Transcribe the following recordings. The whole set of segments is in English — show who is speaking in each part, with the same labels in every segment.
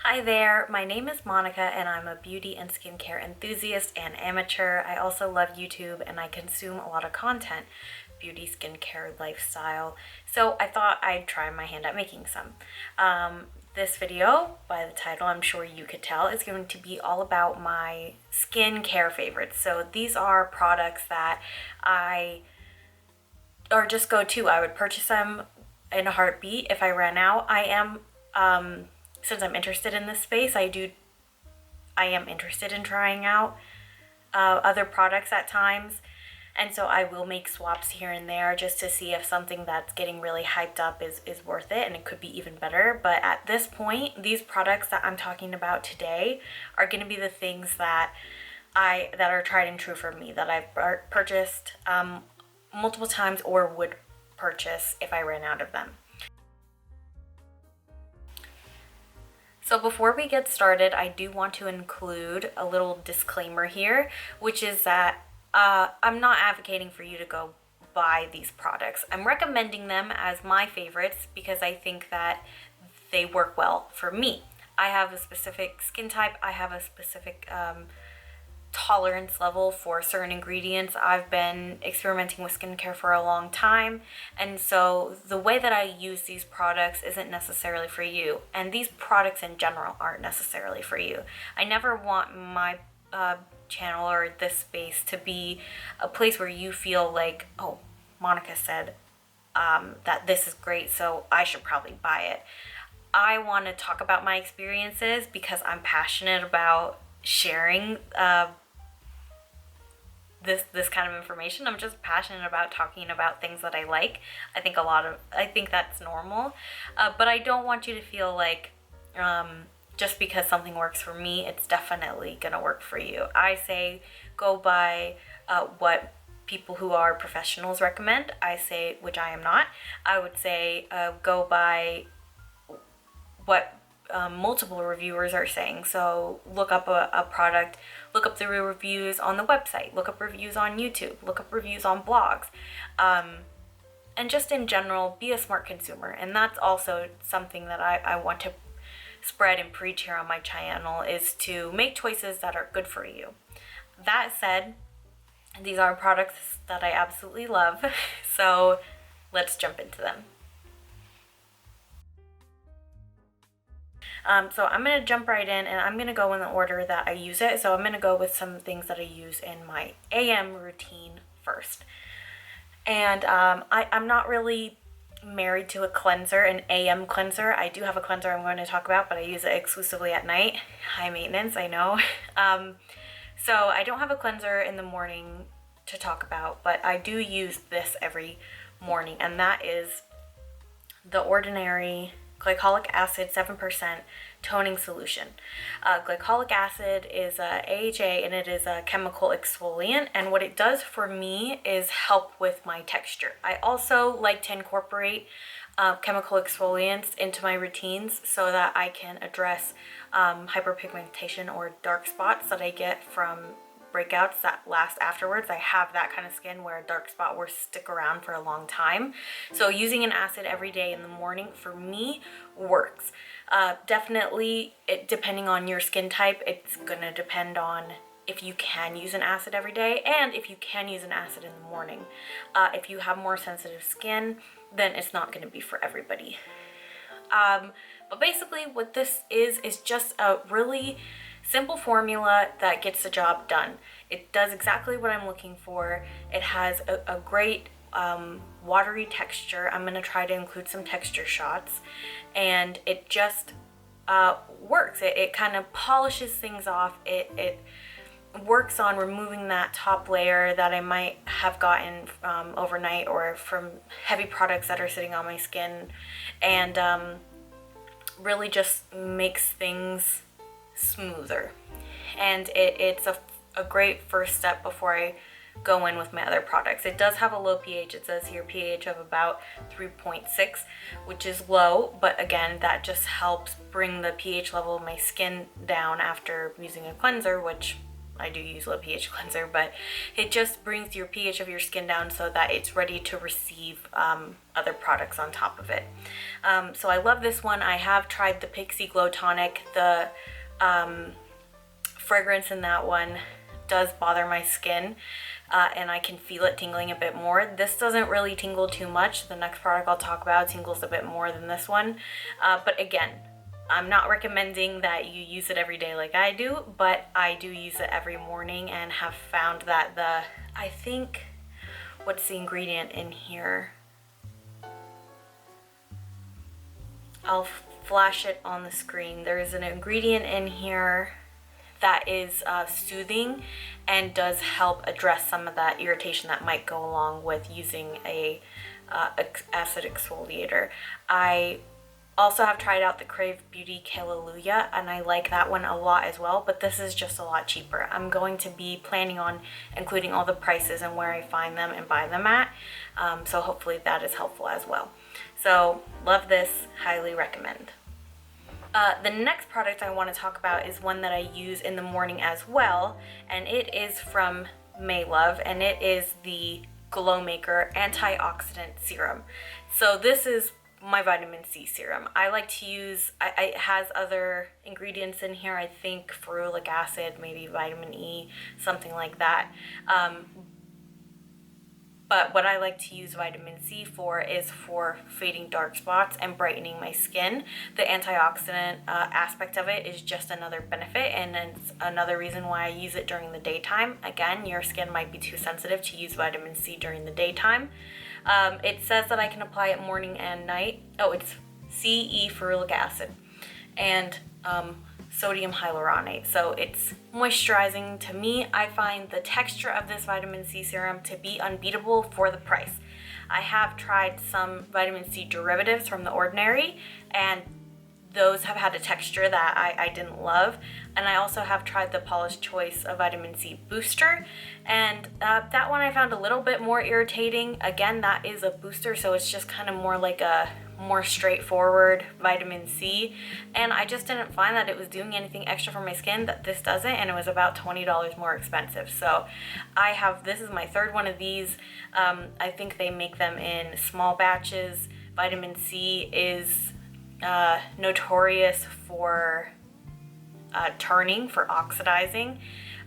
Speaker 1: Hi there, my name is Monica and I'm a beauty and skincare enthusiast and amateur. I also love YouTube and I consume a lot of content, beauty, skincare, lifestyle. So I thought I'd try my hand at making some. This video, by the title I'm sure you could tell, is going to be all about my skincare favorites. So these are products that just go to. I would purchase them in a heartbeat if I ran out. Since I'm interested in this space, I am interested in trying out other products at times, and so I will make swaps here and there just to see if something that's getting really hyped up is worth it, and it could be even better. But at this point, these products that I'm talking about today are going to be the things that are tried and true for me, that I've purchased multiple times or would purchase if I ran out of them. So before we get started, I do want to include a little disclaimer here, which is that I'm not advocating for you to go buy these products. I'm recommending them as my favorites because I think that they work well for me. I have a specific skin type. I have a specific tolerance level for certain ingredients. I've been experimenting with skincare for a long time, and so the way that I use these products isn't necessarily for you, and these products in general aren't necessarily for you. I never want my channel or this space to be a place where you feel like, oh, Monica said that this is great, so I should probably buy it. I want to talk about my experiences because I'm passionate about sharing this kind of information. I'm just passionate about talking about things that I like. I think that's normal, but I don't want you to feel like just because something works for me, it's definitely gonna work for you. I say go by what people who are professionals recommend. I say, which I am not, I would say go by what multiple reviewers are saying. So look up a product, look up the reviews on the website, look up reviews on YouTube, look up reviews on blogs, and just in general, be a smart consumer. And that's also something that I want to spread and preach here on my channel, is to make choices that are good for you. That said, these are products that I absolutely love, so let's jump into them. So I'm going to jump right in, and I'm going to go in the order that I use it. So I'm going to go with some things that I use in my AM routine first. And I'm not really married to a cleanser, an AM cleanser. I do have a cleanser I'm going to talk about, but I use it exclusively at night. High maintenance, I know. So I don't have a cleanser in the morning to talk about, but I do use this every morning, and that is the Ordinary Glycolic acid 7% toning solution. Glycolic acid is a AHA, and it is a chemical exfoliant, and what it does for me is help with my texture. I also like to incorporate chemical exfoliants into my routines so that I can address hyperpigmentation or dark spots that I get from breakouts that last afterwards. I have that kind of skin where a dark spot will stick around for a long time. So using an acid every day in the morning for me works. Definitely, depending on your skin type, it's gonna depend on if you can use an acid every day and if you can use an acid in the morning. If you have more sensitive skin, then it's not gonna be for everybody. But basically what this is just a really simple formula that gets the job done. It does exactly what I'm looking for. It has a great watery texture. I'm going to try to include some texture shots, and it just works. It kind of polishes things off. It works on removing that top layer that I might have gotten overnight or from heavy products that are sitting on my skin, and really just makes things smoother. And it's a great first step before I go in with my other products. It does have a low pH. It says here pH of about 3.6, which is low, but again, that just helps bring the pH level of my skin down after using a cleanser, which I do use a pH cleanser, but it just brings your pH of your skin down so that it's ready to receive other products on top of it. So I love this one. I have tried the Pixie Glow Tonic. The fragrance in that one does bother my skin, and I can feel it tingling a bit more. This doesn't really tingle too much. The next product I'll talk about tingles a bit more than this one, but again, I'm not recommending that you use it every day like I do, but I do use it every morning and have found that I think, what's the ingredient in here? I'll flash it on the screen. There's an ingredient in here that is soothing and does help address some of that irritation that might go along with using a acid exfoliator. I also have tried out the Krave Beauty Hallelujah, and I like that one a lot as well, but this is just a lot cheaper. I'm going to be planning on including all the prices and where I find them and buy them at, so hopefully that is helpful as well. So love this, highly recommend. The next product I want to talk about is one that I use in the morning as well, and it is from MAELOVE, and it is the Glow Maker Antioxidant Serum. So this is my vitamin C serum. I like to use, it has other ingredients in here, I think ferulic acid, maybe vitamin E, something like that. But what I like to use vitamin C for is for fading dark spots and brightening my skin. The antioxidant aspect of it is just another benefit, and it's another reason why I use it during the daytime. Again, your skin might be too sensitive to use vitamin C during the daytime. It says that I can apply it morning and night. Oh, it's CE ferulic acid and sodium hyaluronate. So it's moisturizing. To me, I find the texture of this vitamin C serum to be unbeatable for the price. I have tried some vitamin C derivatives from The Ordinary, and those have had a texture that I didn't love. And I also have tried the Paula's Choice Vitamin C Booster, and that one I found a little bit more irritating. Again, that is a booster, so it's just kind of more like a more straightforward vitamin C, and I just didn't find that it was doing anything extra for my skin that this doesn't, and it was about $20 more expensive. So this is my third one of these. I think they make them in small batches. Vitamin C is notorious for turning, for oxidizing,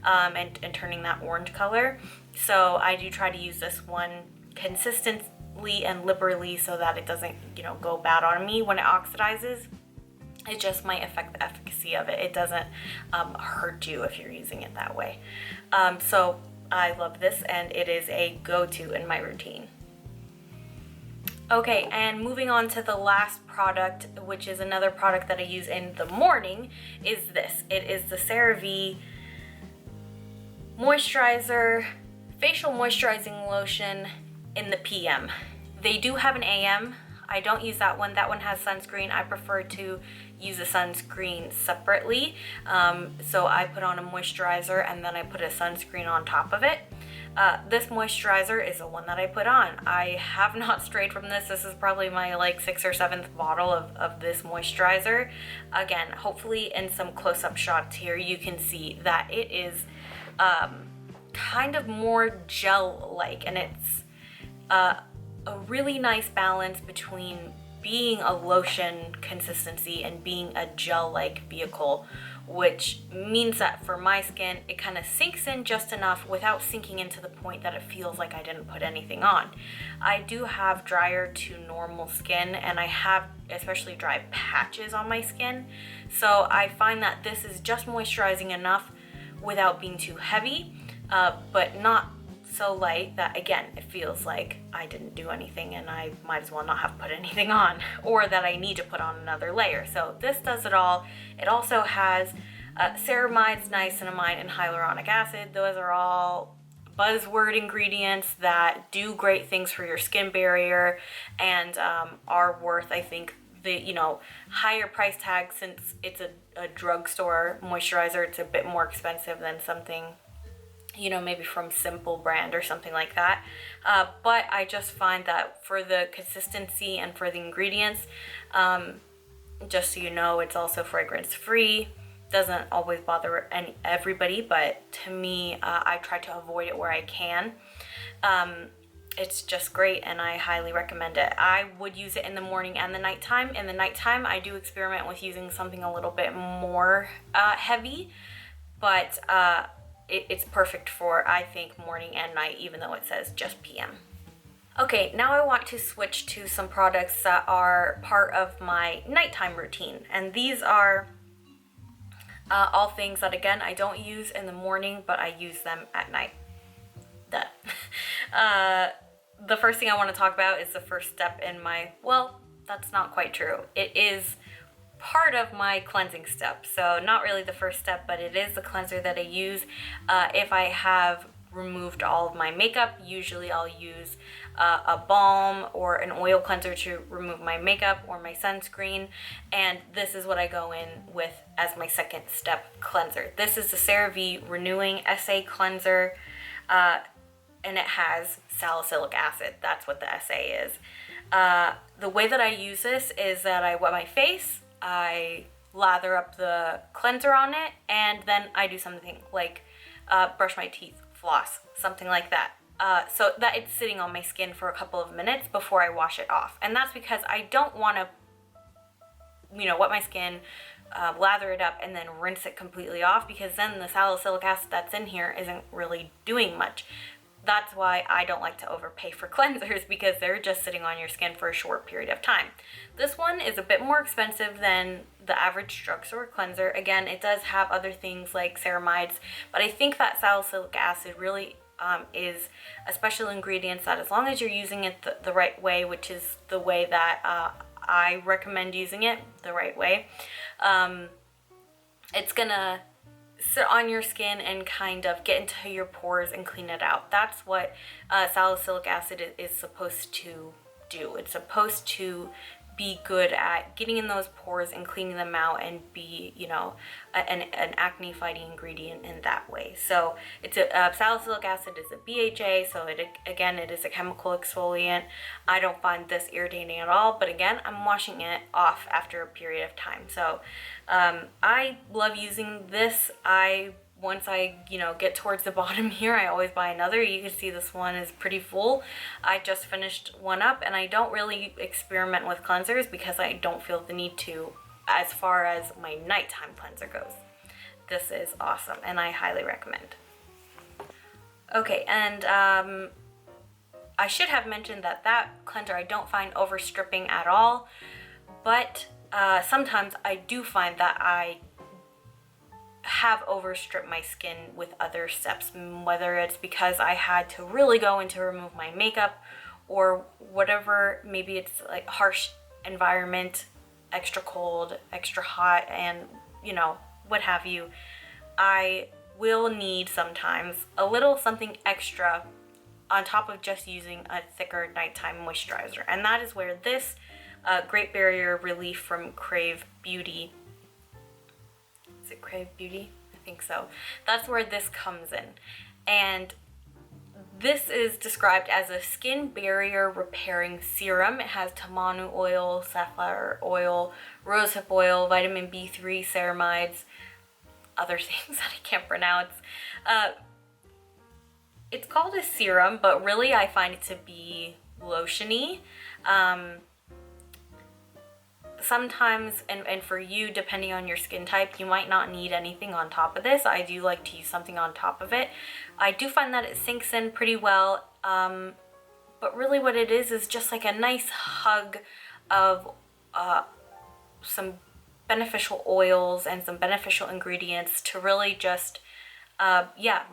Speaker 1: and turning that orange color. So I do try to use this one consistently and liberally so that it doesn't, go bad on me when it oxidizes. It just might affect the efficacy of it. It doesn't hurt you if you're using it that way. So I love this, and it is a go-to in my routine. Okay, and moving on to the last product, which is another product that I use in the morning, is this. It is the CeraVe Moisturizer Facial Moisturizing Lotion in the PM. They do have an AM. I don't use that one. That one has sunscreen. I prefer to use a sunscreen separately. So I put on a moisturizer and then I put a sunscreen on top of it. This moisturizer is the one that I put on. I have not strayed from this. This is probably my 6th or 7th bottle of this moisturizer. Again, hopefully in some close-up shots here you can see that it is kind of more gel-like, and it's a really nice balance between being a lotion consistency and being a gel-like vehicle, which means that for my skin, it kind of sinks in just enough without sinking into the point that it feels like I didn't put anything on. I do have drier to normal skin, and I have especially dry patches on my skin, so I find that this is just moisturizing enough without being too heavy, but not so light that, again, it feels like I didn't do anything and I might as well not have put anything on, or that I need to put on another layer. So this does it all. It also has ceramides, niacinamide, and hyaluronic acid. Those are all buzzword ingredients that do great things for your skin barrier and are worth, I think, the higher price tag. Since it's a drugstore moisturizer, it's a bit more expensive than something maybe from Simple brand or something like that. But I just find that for the consistency and for the ingredients, just so you know, it's also fragrance free. doesn't always bother everybody, but to me, I try to avoid it where I can. It's just great, and I highly recommend it. I would use it in the morning and the nighttime. In the nighttime, I do experiment with using something a little bit more heavy, but it's perfect for, I think, morning and night, even though it says just PM. Okay, now I want to switch to some products that are part of my nighttime routine, and these are all things that, again, I don't use in the morning, but I use them at night. The first thing I want to talk about is the first step in my, well, that's not quite true. It is part of my cleansing step. So not really the first step, but it is the cleanser that I use if I have removed all of my makeup. Usually I'll use a balm or an oil cleanser to remove my makeup or my sunscreen, and this is what I go in with as my second step cleanser. This is the CeraVe Renewing SA Cleanser, and it has salicylic acid. That's what the SA is. The way that I use this is that I wet my face, I lather up the cleanser on it, and then I do something like brush my teeth, floss, something like that. So that it's sitting on my skin for a couple of minutes before I wash it off. And that's because I don't want to, wet my skin, lather it up, and then rinse it completely off, because then the salicylic acid that's in here isn't really doing much. That's why I don't like to overpay for cleansers, because they're just sitting on your skin for a short period of time. This one is a bit more expensive than the average drugstore cleanser. Again, it does have other things like ceramides, but I think that salicylic acid really is a special ingredient that, as long as you're using it the right way, which is the way that I recommend using it, the right way, it's gonna sit on your skin and kind of get into your pores and clean it out. That's what salicylic acid is supposed to do. It's supposed to be good at getting in those pores and cleaning them out, and be, an acne fighting ingredient in that way. So it's salicylic acid is a BHA, so it is a chemical exfoliant. I don't find this irritating at all, but again, I'm washing it off after a period of time. So I love using this. Once I, get towards the bottom here, I always buy another. You can see this one is pretty full. I just finished one up, and I don't really experiment with cleansers because I don't feel the need to as far as my nighttime cleanser goes. This is awesome, and I highly recommend. Okay, and I should have mentioned that cleanser I don't find overstripping at all, but sometimes I do find that I have overstripped my skin with other steps, whether it's because I had to really go in to remove my makeup or whatever. Maybe it's like harsh environment, extra cold, extra hot, and what have you. I will need sometimes a little something extra on top of just using a thicker nighttime moisturizer, and that is where this Great Barrier Relief from Krave Beauty, is it Krave Beauty? I think so. That's where this comes in. And this is described as a skin barrier repairing serum. It has tamanu oil, safflower oil, rosehip oil, vitamin B3, ceramides, other things that I can't pronounce. It's called a serum, but really I find it to be lotiony. Sometimes, and for you, depending on your skin type, you might not need anything on top of this. I do like to use something on top of it. I do find that it sinks in pretty well, but really what it is just like a nice hug of some beneficial oils and some beneficial ingredients to really just,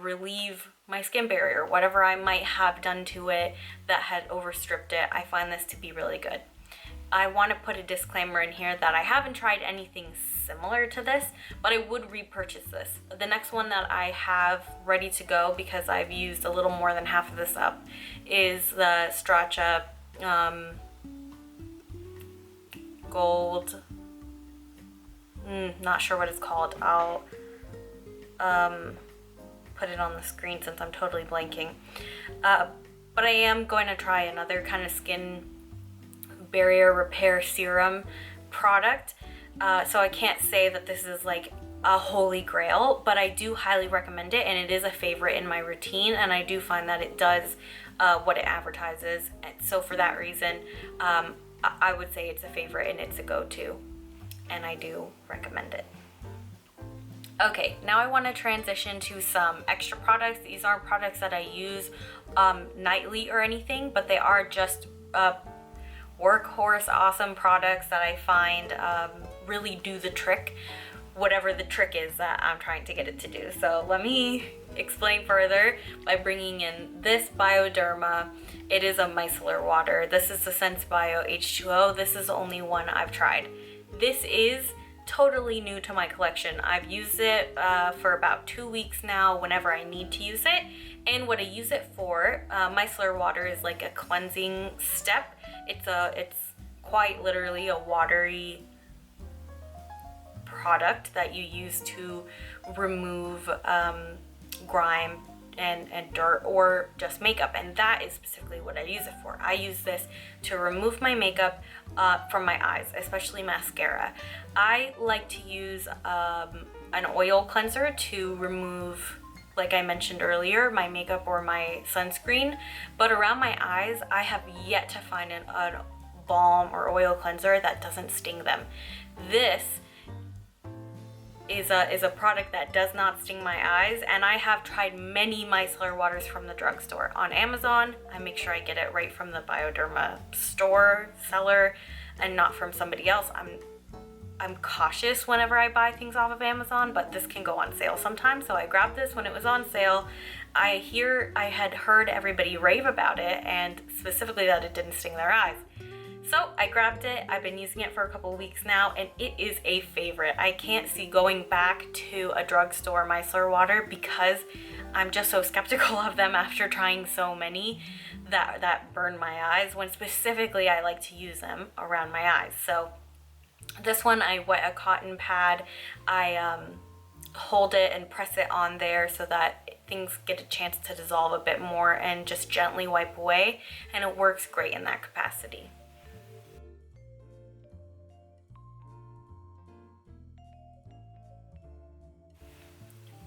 Speaker 1: relieve my skin barrier, whatever I might have done to it that had overstripped it. I find this to be really good. I want to put a disclaimer in here that I haven't tried anything similar to this, but I would repurchase this. The next one that I have ready to go, because I've used a little more than half of this up, is the Stracha Gold. Not sure what it's called. I'll put it on the screen since I'm totally blanking. But I am going to try another kind of skin barrier repair serum product. So I can't say that this is like a holy grail, but I do highly recommend it, and it is a favorite in my routine, and I do find that it does what it advertises. And so for that reason, I would say it's a favorite and it's a go-to, and I do recommend it. Okay, now I want to transition to some extra products. These aren't products that I use nightly or anything, but they are just workhorse awesome products that I find really do the trick, whatever the trick is that I'm trying to get it to do. So let me explain further by bringing in this Bioderma. It is a micellar water. This is the Sensibio H20. This is the only one I've tried. This is totally new to my collection. I've used it for about 2 weeks now whenever I need to use it. And what I use it for, micellar water is like a cleansing step. It's quite literally a watery product that you use to remove grime and dirt or just makeup, and that is specifically what I use it for. I use this to remove my makeup from my eyes, especially mascara. I like to use an oil cleanser to remove, like I mentioned earlier, my makeup or my sunscreen, but around my eyes I have yet to find a balm or oil cleanser that doesn't sting them. This is a product that does not sting my eyes, and I have tried many micellar waters from the drugstore. On Amazon, I make sure I get it right from the Bioderma store seller and not from somebody else. I'm cautious whenever I buy things off of Amazon, but this can go on sale sometimes, so I grabbed this when it was on sale. I had heard everybody rave about it, and specifically that it didn't sting their eyes. So I grabbed it. I've been using it for a couple of weeks now, and it is a favorite. I can't see going back to a drugstore micellar water because I'm just so skeptical of them after trying so many that burn my eyes, when specifically I like to use them around my eyes. So this one, I wet a cotton pad, I hold it and press it on there so that things get a chance to dissolve a bit more, and just gently wipe away, and it works great in that capacity.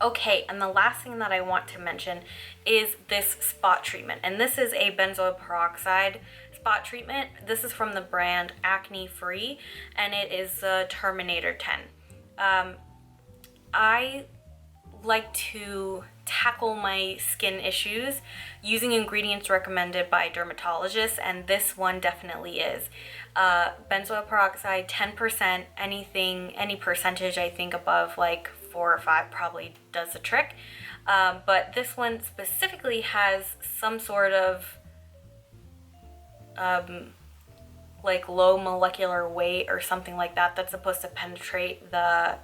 Speaker 1: Okay, and the last thing that I want to mention is this spot treatment, and this is a benzoyl peroxide spot treatment. This is from the brand Acne Free, and it is the Terminator 10. I like to tackle my skin issues using ingredients recommended by dermatologists, and this one definitely is. Benzoyl peroxide, 10%, any percentage I think above like 4 or 5 probably does the trick. But this one specifically has some sort of like low molecular weight or something like that that's supposed to penetrate the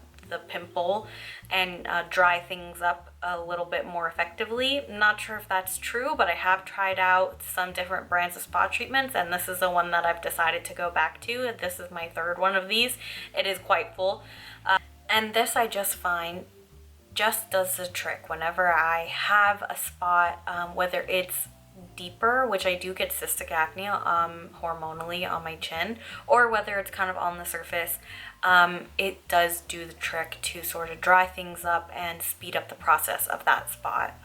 Speaker 1: pimple and dry things up a little bit more effectively. Not sure if that's true, but I have tried out some different brands of spot treatments, and this is the one that I've decided to go back to. This is my 3rd one of these. It is quite full. And this I just find just does the trick whenever I have a spot, whether it's deeper, which I do get cystic acne hormonally on my chin, or whether it's kind of on the surface. It does do the trick to sort of dry things up and speed up the process of that spot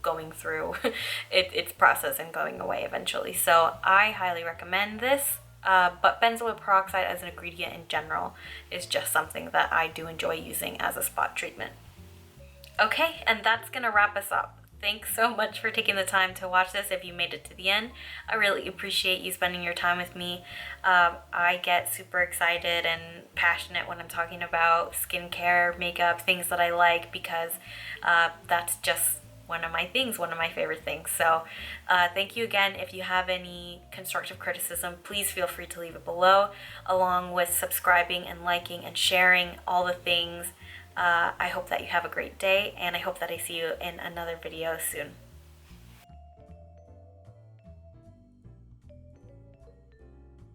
Speaker 1: going through its process and going away eventually. So I highly recommend this. But benzoyl peroxide as an ingredient in general is just something that I do enjoy using as a spot treatment. Okay, and that's gonna wrap us up. Thanks so much for taking the time to watch this if you made it to the end. I really appreciate you spending your time with me. I get super excited and passionate when I'm talking about skincare, makeup, things that I like, because that's just one of my favorite things. So thank you again. If you have any constructive criticism, please feel free to leave it below, along with subscribing and liking and sharing all the things. I hope that you have a great day, and I hope that I see you in another video soon.